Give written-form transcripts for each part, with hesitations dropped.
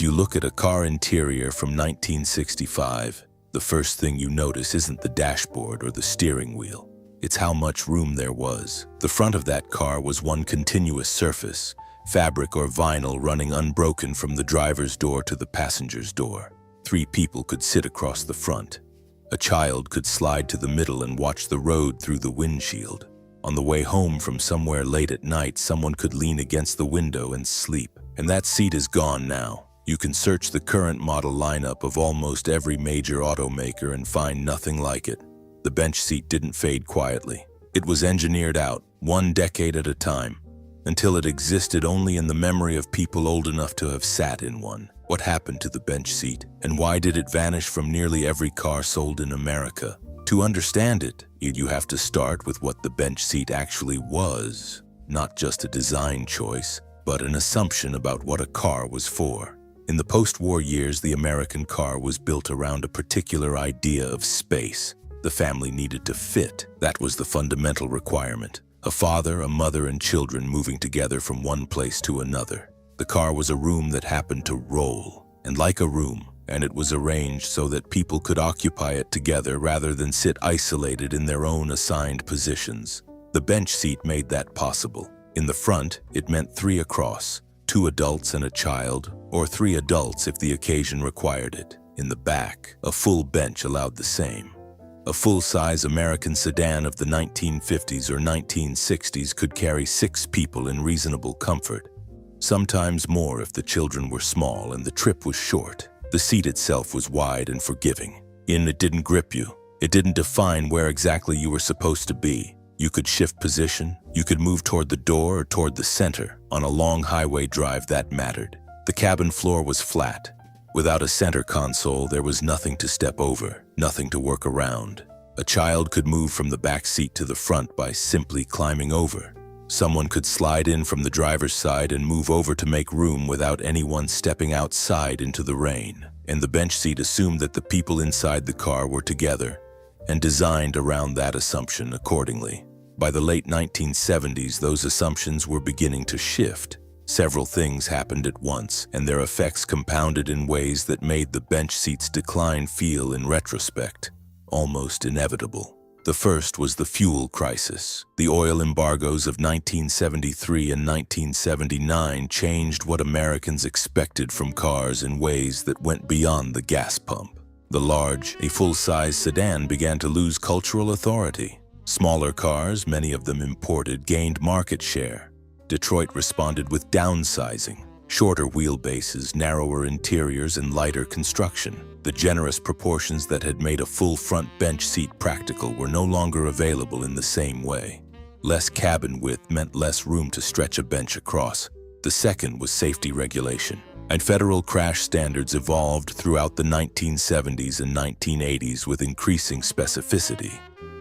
If you look at a car interior from 1965, the first thing you notice isn't the dashboard or the steering wheel. It's how much room there was. The front of that car was one continuous surface, fabric or vinyl running unbroken from the driver's door to the passenger's door. 3 people could sit across the front. A child could slide to the middle and watch the road through the windshield. On the way home from somewhere late at night, someone could lean against the window and sleep. And that seat is gone now. You can search the current model lineup of almost every major automaker and find nothing like it. The bench seat didn't fade quietly. It was engineered out, 1 decade at a time, until it existed only in the memory of people old enough to have sat in one. What happened to the bench seat, and why did it vanish from nearly every car sold in America? To understand it, you have to start with what the bench seat actually was. Not just a design choice, but an assumption about what a car was for. In the post-war years, the American car was built around a particular idea of space. The family needed to fit. That was the fundamental requirement. A father, a mother, and children moving together from one place to another. The car was a room that happened to roll, and like a room, and it was arranged so that people could occupy it together rather than sit isolated in their own assigned positions. The bench seat made that possible. In the front, it meant 3 across, 2 adults and a child, or 3 adults if the occasion required it. In the back, a full bench allowed the same. A full-size American sedan of the 1950s or 1960s could carry 6 people in reasonable comfort, sometimes more if the children were small and the trip was short. The seat itself was wide and forgiving. It didn't grip you. It didn't define where exactly you were supposed to be. You could shift position. You could move toward the door or toward the center. On a long highway drive, that mattered. The cabin floor was flat. Without a center console, there was nothing to step over, nothing to work around. A child could move from the back seat to the front by simply climbing over. Someone could slide in from the driver's side and move over to make room without anyone stepping outside into the rain. And the bench seat assumed that the people inside the car were together and designed around that assumption accordingly. By the late 1970s, those assumptions were beginning to shift. Several things happened at once, and their effects compounded in ways that made the bench seat's decline feel, in retrospect, almost inevitable. The first was the fuel crisis. The oil embargoes of 1973 and 1979 changed what Americans expected from cars in ways that went beyond the gas pump. The large, a full-size sedan began to lose cultural authority. Smaller cars, many of them imported, gained market share. Detroit responded with downsizing, shorter wheelbases, narrower interiors, and lighter construction. The generous proportions that had made a full front bench seat practical were no longer available in the same way. Less cabin width meant less room to stretch a bench across. The second was safety regulation, and federal crash standards evolved throughout the 1970s and 1980s with increasing specificity.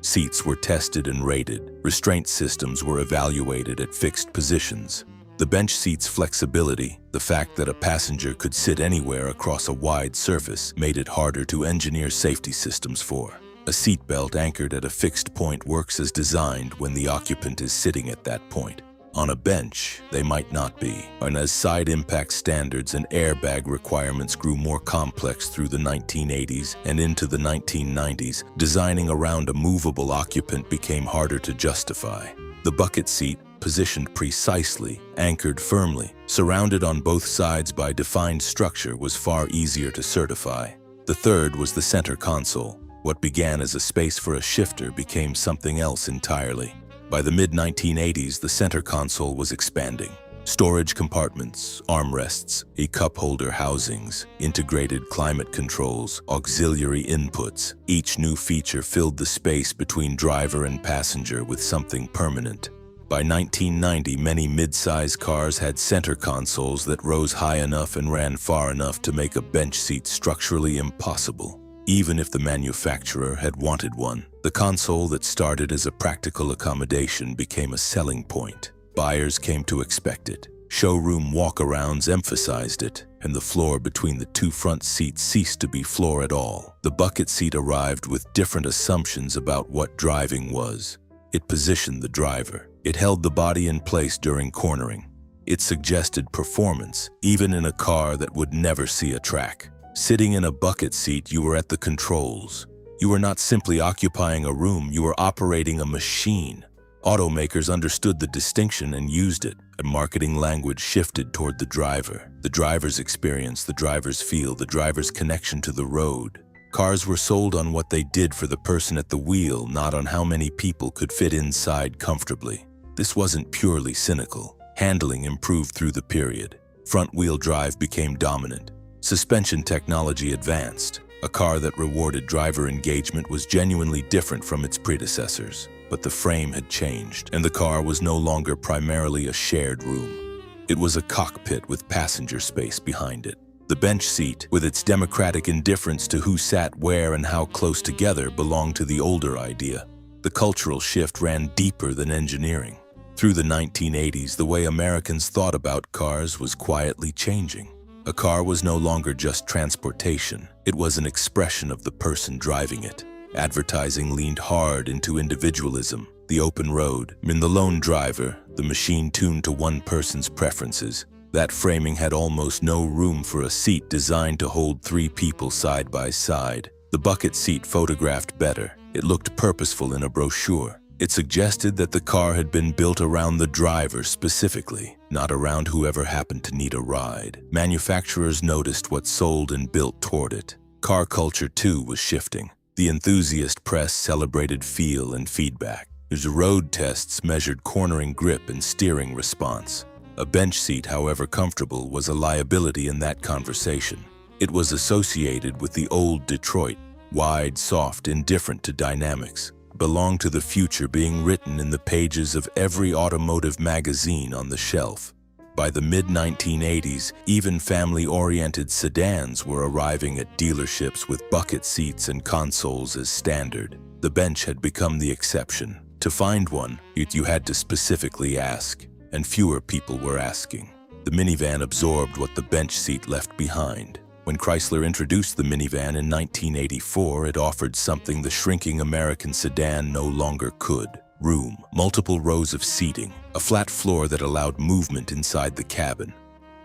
Seats were tested and rated. Restraint systems were evaluated at fixed positions. The bench seat's flexibility, the fact that a passenger could sit anywhere across a wide surface, made it harder to engineer safety systems for. A seatbelt anchored at a fixed point works as designed when the occupant is sitting at that point. On a bench, they might not be, and as side impact standards and airbag requirements grew more complex through the 1980s and into the 1990s, designing around a movable occupant became harder to justify. The bucket seat, positioned precisely, anchored firmly, surrounded on both sides by defined structure, was far easier to certify. The third was the center console. What began as a space for a shifter became something else entirely. By the mid-1980s, the center console was expanding. Storage compartments, armrests, a cup holder housings, integrated climate controls, auxiliary inputs. Each new feature filled the space between driver and passenger with something permanent. By 1990, many mid-size cars had center consoles that rose high enough and ran far enough to make a bench seat structurally impossible. Even if the manufacturer had wanted one, the console that started as a practical accommodation became a selling point. Buyers came to expect it. Showroom walkarounds emphasized it, and the floor between the 2 front seats ceased to be floor at all. The bucket seat arrived with different assumptions about what driving was. It positioned the driver. It held the body in place during cornering. It suggested performance, even in a car that would never see a track. Sitting in a bucket seat, you were at the controls. You were not simply occupying a room, you were operating a machine. Automakers understood the distinction and used it. A marketing language shifted toward the driver. The driver's experience, the driver's feel, the driver's connection to the road. Cars were sold on what they did for the person at the wheel, not on how many people could fit inside comfortably. This wasn't purely cynical. Handling improved through the period. Front-wheel drive became dominant. Suspension technology advanced. A car that rewarded driver engagement was genuinely different from its predecessors. But the frame had changed, and the car was no longer primarily a shared room. It was a cockpit with passenger space behind it. The bench seat, with its democratic indifference to who sat where and how close together, belonged to the older idea. The cultural shift ran deeper than engineering. Through the 1980s, the way Americans thought about cars was quietly changing. A car was no longer just transportation. It was an expression of the person driving it. Advertising leaned hard into individualism, the open road, and the lone driver, the machine tuned to one person's preferences. That framing had almost no room for a seat designed to hold three people side by side. The bucket seat photographed better. It looked purposeful in a brochure. It suggested that the car had been built around the driver specifically, not around whoever happened to need a ride. Manufacturers noticed what sold and built toward it. Car culture, too, was shifting. The enthusiast press celebrated feel and feedback. As road tests measured cornering grip and steering response. A bench seat, however comfortable, was a liability in that conversation. It was associated with the old Detroit, wide, soft, indifferent to dynamics, belonged to the future, being written in the pages of every automotive magazine on the shelf. By the mid-1980s, even family-oriented sedans were arriving at dealerships with bucket seats and consoles as standard. The bench had become the exception. To find one, you had to specifically ask, and fewer people were asking. The minivan absorbed what the bench seat left behind. When Chrysler introduced the minivan in 1984, it offered something the shrinking American sedan no longer could. Room, multiple rows of seating, a flat floor that allowed movement inside the cabin.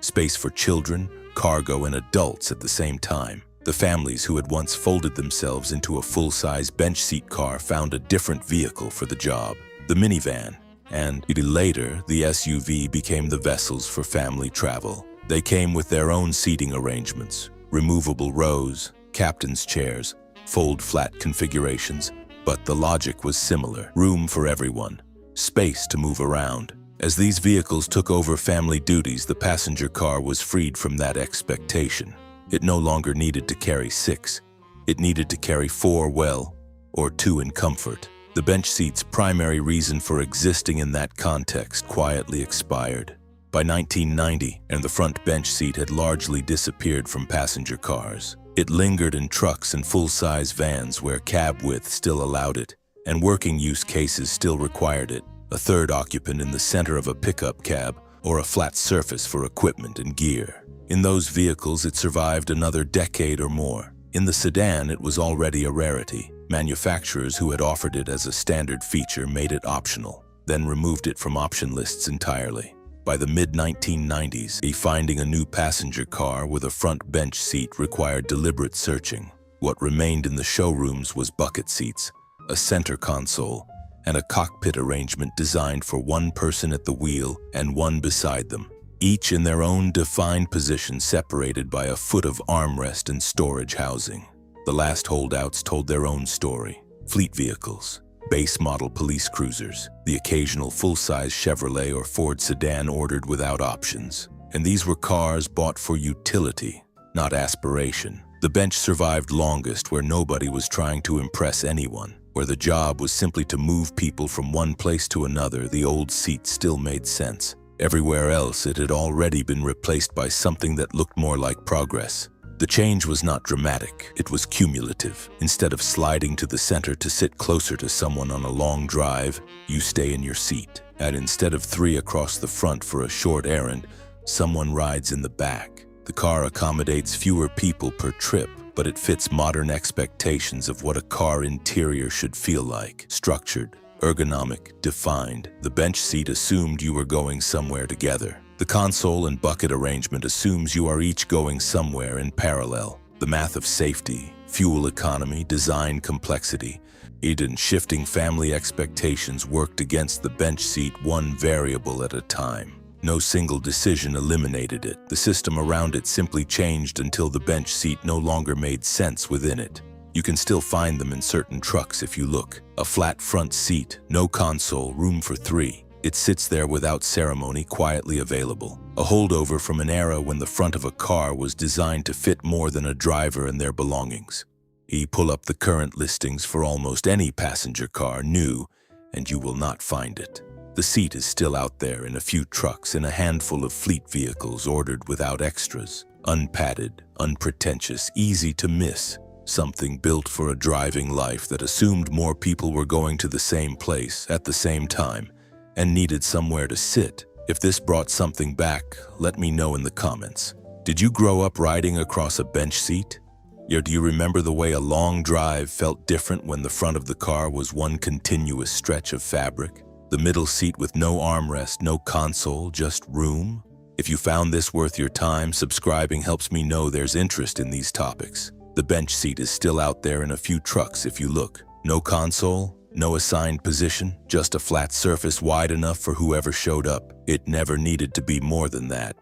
Space for children, cargo, and adults at the same time. The families who had once folded themselves into a full-size bench seat car found a different vehicle for the job. The minivan, and later the SUV, became the vessels for family travel. They came with their own seating arrangements, removable rows, captain's chairs, fold-flat configurations. But the logic was similar. Room for everyone. Space to move around. As these vehicles took over family duties, the passenger car was freed from that expectation. It no longer needed to carry 6. It needed to carry 4 well, or 2 in comfort. The bench seat's primary reason for existing in that context quietly expired. By 1990, and the front bench seat had largely disappeared from passenger cars. It lingered in trucks and full-size vans where cab width still allowed it, and working use cases still required it. A third occupant in the center of a pickup cab, or a flat surface for equipment and gear. In those vehicles, it survived another decade or more. In the sedan, it was already a rarity. Manufacturers who had offered it as a standard feature made it optional, then removed it from option lists entirely. By the mid-1990s, finding a new passenger car with a front bench seat required deliberate searching. What remained in the showrooms was bucket seats, a center console, and a cockpit arrangement designed for one person at the wheel and one beside them, each in their own defined position, separated by a foot of armrest and storage housing. The last holdouts told their own story. Fleet vehicles, base model police cruisers, the occasional full-size Chevrolet or Ford sedan ordered without options. And these were cars bought for utility, not aspiration. The bench survived longest where nobody was trying to impress anyone. Where the job was simply to move people from one place to another, the old seat still made sense. Everywhere else, it had already been replaced by something that looked more like progress. The change was not dramatic, it was cumulative. Instead of sliding to the center to sit closer to someone on a long drive, you stay in your seat. And instead of 3 across the front for a short errand, someone rides in the back. The car accommodates fewer people per trip, but it fits modern expectations of what a car interior should feel like. Structured, ergonomic, defined. The bench seat assumed you were going somewhere together. The console and bucket arrangement assumes you are each going somewhere in parallel. The math of safety, fuel economy, design complexity, and shifting family expectations worked against the bench seat one variable at a time. No single decision eliminated it. The system around it simply changed until the bench seat no longer made sense within it. You can still find them in certain trucks if you look. A flat front seat, no console, room for three. It sits there without ceremony, quietly available. A holdover from an era when the front of a car was designed to fit more than a driver and their belongings. Pull up the current listings for almost any passenger car new, and you will not find it. The seat is still out there in a few trucks and a handful of fleet vehicles ordered without extras. Unpadded, unpretentious, easy to miss. Something built for a driving life that assumed more people were going to the same place at the same time and needed somewhere to sit. If this brought something back, let me know in the comments. Did you grow up riding across a bench seat? Or do you remember the way a long drive felt different when the front of the car was one continuous stretch of fabric? The middle seat with no armrest, no console, just room? If you found this worth your time, subscribing helps me know there's interest in these topics. The bench seat is still out there in a few trucks if you look. No console, no assigned position, just a flat surface wide enough for whoever showed up. It never needed to be more than that.